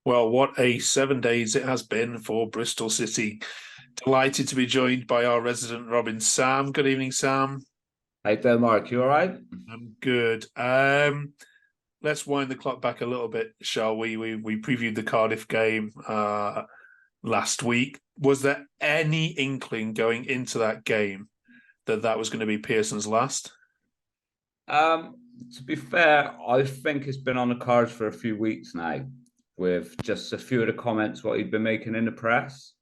Well, what a 7 days it has been for Bristol City. Delighted to be joined by our resident Robin, Sam. Good evening, Sam. Hey there, Mark. You all right? I'm good. Let's wind the clock back a little bit, shall we? We previewed the Cardiff game last week. Was there any inkling going into that game that that was going to be Pearson's last? Um, to be fair, I think it's been on the cards for a few weeks now, with just a few of the comments what he'd been making in the press.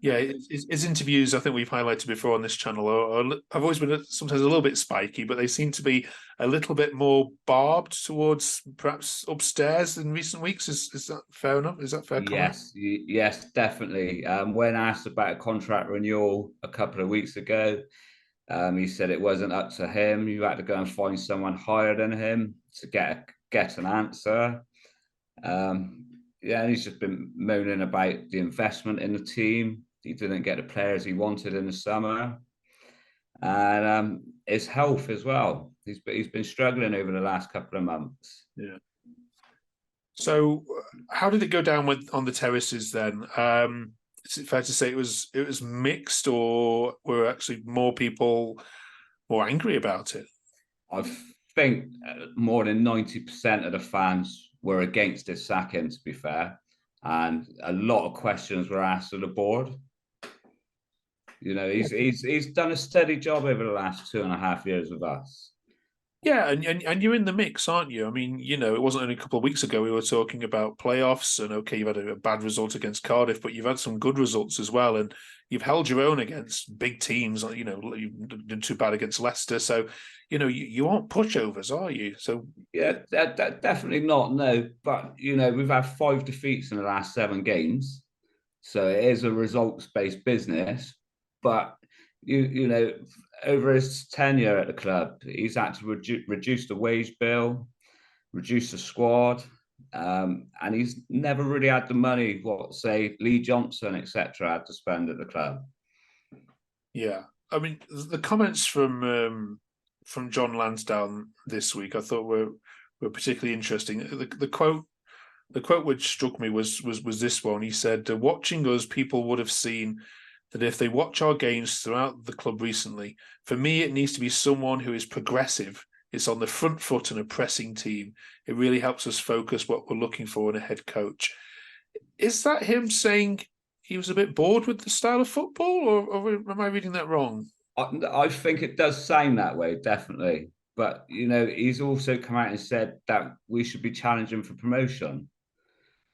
Yeah, his interviews, I think we've highlighted before on this channel, have always been sometimes a little bit spiky, but they seem to be a little bit more barbed towards perhaps upstairs in recent weeks. Is that fair enough? Is that fair comment? Yes, definitely. When asked about a contract renewal a couple of weeks ago, he said it wasn't up to him. You had to go and find someone higher than him to get an answer. Yeah, and he's just been moaning about the investment in the team. He didn't get the players he wanted in the summer, and his health as well. He's been struggling over the last couple of months. Yeah. So, how did it go down on the terraces then? Is it fair to say it was mixed, or were actually more people more angry about it? I think more than 90% of the fans were against his sacking, to be fair, and a lot of questions were asked of the board. You know, he's done a steady job over the last 2.5 years with us. Yeah, and you're in the mix, aren't you? I mean, it wasn't only a couple of weeks ago we were talking about playoffs, and okay, you've had a bad result against Cardiff, but you've had some good results as well, and you've held your own against big teams. You've done too bad against Leicester, so you aren't pushovers, are you? So Yeah, that definitely not. No, but we've had 5 defeats in the last 7 games, so it is a results-based business. But over his tenure at the club, he's had to reduce the wage bill, reduce the squad, and he's never really had the money what say Lee Johnson etc. had to spend at the club. yeah, I mean the comments from John Lansdowne this week I thought were particularly interesting. The quote which struck me was this one. He said, "Watching us, people would have seen that if they watch our games throughout the club recently, for me, it needs to be someone who is progressive. It's on the front foot and a pressing team. It really helps us focus what we're looking for in a head coach." Is that him saying he was a bit bored with the style of football, or am I reading that wrong? I think it does sound that way, definitely. But he's also come out and said that we should be challenging for promotion.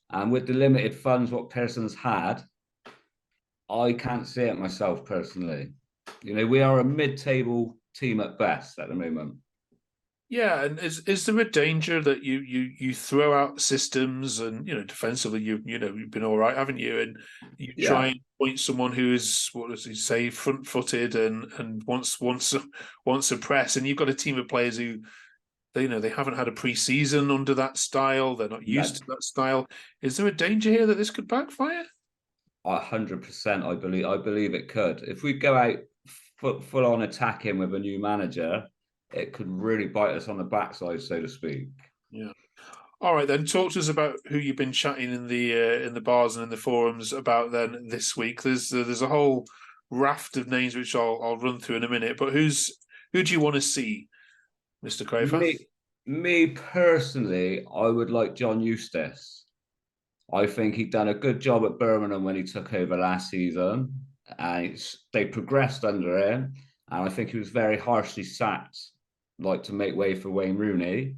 And with the limited funds what Pearson's had, I can't see it myself personally. We are a mid-table team at best at the moment. Yeah, and is there a danger that you throw out systems and defensively you've been all right, haven't you? And you try Yeah, and point someone who's, what does he say, front-footed and wants a press, and you've got a team of players who they haven't had a pre-season under that style. They're not used no, to that style. Is there a danger here that this could backfire? 100%. I believe it could. If we go out full on attacking with a new manager, it could really bite us on the backside, so to speak. Yeah. All right, then. Talk to us about who you've been chatting in the bars and in the forums about then this week. There's a whole raft of names which I'll run through in a minute. But who do you want to see, Mr. Craver? Me personally, I would like John Eustace. I think he'd done a good job at Birmingham when he took over last season, and they progressed under him. And I think he was very harshly sacked, like to make way for Wayne Rooney.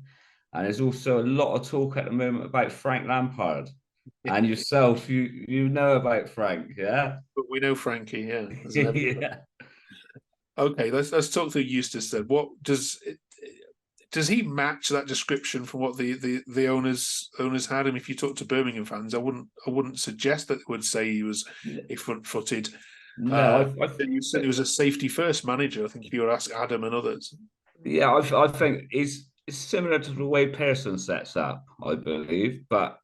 And there's also a lot of talk at the moment about Frank Lampard. And yourself, you know about Frank, yeah? But we know Frankie. Yeah, Yeah. okay. Let's talk through Eustace then. What does he match that description from what the owners had? I mean, if you talk to Birmingham fans, I wouldn't suggest that they would say he was a front-footed. No, You said he was a safety-first manager. I think if you were asked Adam and others. yeah, I think it's similar to the way Pearson sets up, I believe, but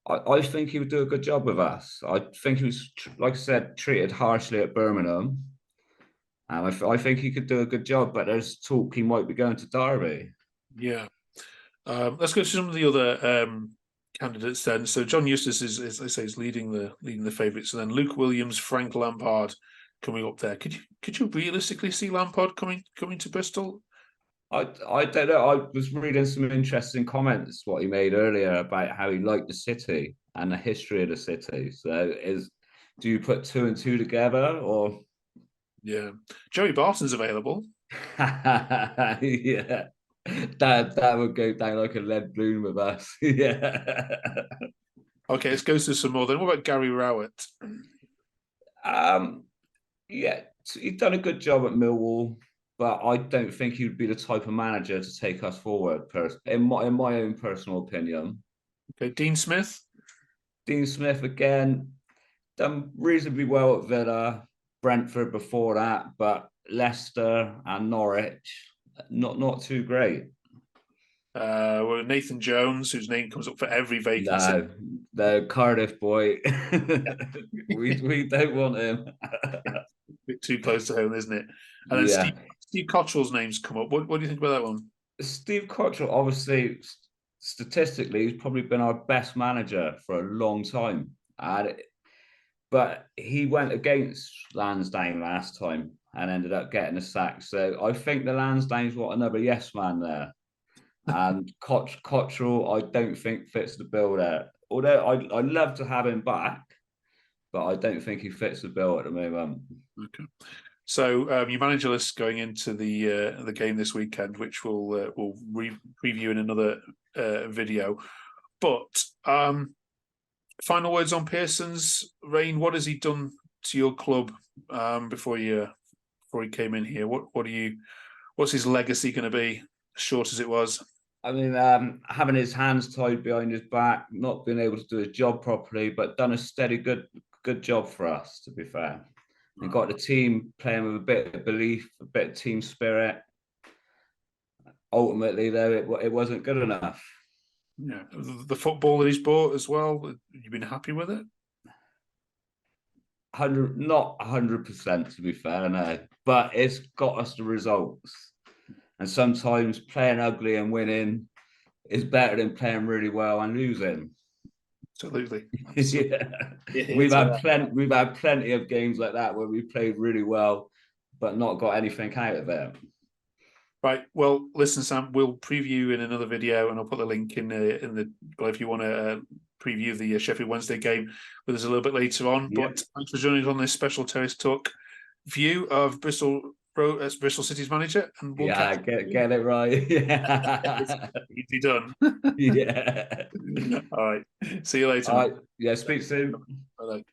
I think he would do a good job with us. I think he was, like I said, treated harshly at Birmingham, and I think he could do a good job. But there's talk he might be going to Derby. Yeah. Let's go to some of the other candidates then. So John Eustace is, as I say, is leading the favourites, and then Luke Williams, Frank Lampard coming up there. Could you realistically see Lampard coming to Bristol? I don't know. I was reading some interesting comments what he made earlier about how he liked the city and the history of the city. So do you put two and two together, or Yeah, Joey Barton's available. yeah, that would go down like a lead balloon with us. Yeah. Okay, let's go through some more. Then what about Gary Rowett? Yeah, he's done a good job at Millwall, but I don't think he'd be the type of manager to take us forward. In my own personal opinion. Okay, Dean Smith. Dean Smith again done reasonably well at Villa, Brentford before that, but Leicester and Norwich not too great. Well, Nathan Jones, whose name comes up for every vacancy. No, the Cardiff boy. we don't want him. Yeah, a bit too close to home, isn't it? And then Yeah. Steve Cottrell's name's come up. What do you think about that one? Steve Cottrell, obviously, statistically, he's probably been our best manager for a long time. But he went against Lansdowne last time and ended up getting a sack. So I think the Lansdowne's what another yes man there. And Cottrell, I don't think fits the bill there. Although I'd love to have him back, but I don't think he fits the bill at the moment. Okay. So your manager list going into the game this weekend, which we'll preview in another video. But final words on Pearson's reign. What has he done to your club before he came in here? What's his legacy going to be? Short as it was. I mean, having his hands tied behind his back, not being able to do his job properly, but done a steady, good job for us, to be fair. And got the team playing with a bit of belief, a bit of team spirit. Ultimately, though, it wasn't good enough. Yeah, the football that he's bought as well. You've been happy with it? Not 100%, to be fair, no. But it's got us the results. And sometimes playing ugly and winning is better than playing really well and losing. Absolutely. Yeah. We've had plenty of games like that where we played really well, but not got anything out of it. Right. Well, listen, Sam, we'll preview in another video, and I'll put the link in the. Well, if you want to preview the Sheffield Wednesday game with us a little bit later on. Yep. But thanks for joining us on this special Terrace Talk view of Bristol City's manager. And we'll get it right. Yeah. Easy done. Yeah. All right. See you later. All right. Yeah. Speak soon. Bye.